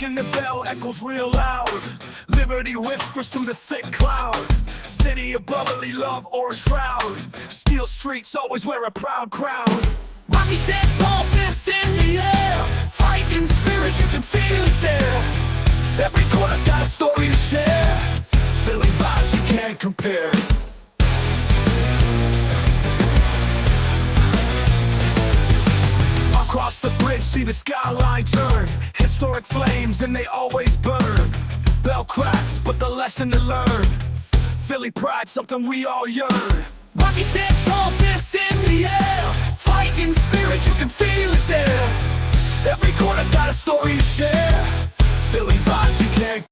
and the bell echoes real loud. Liberty whispers through the thick cloud. City of bubbly love or a shroud. Steel streets always wear a proud crown. Rocky stands tall, fists in the air. Fighting spirit, you can feel it there. Every corner got a story to share. Philly vibes you can't compare. Across the bridge, see the skyline turn. Historic flames and they always burn. Bell cracks, but the lesson to learn. Philly pride, something we all yearn. Rocky stands tall, fists in the air. Fighting spirit, you can feel it there. Every corner got a story to share. Philly vibes you can't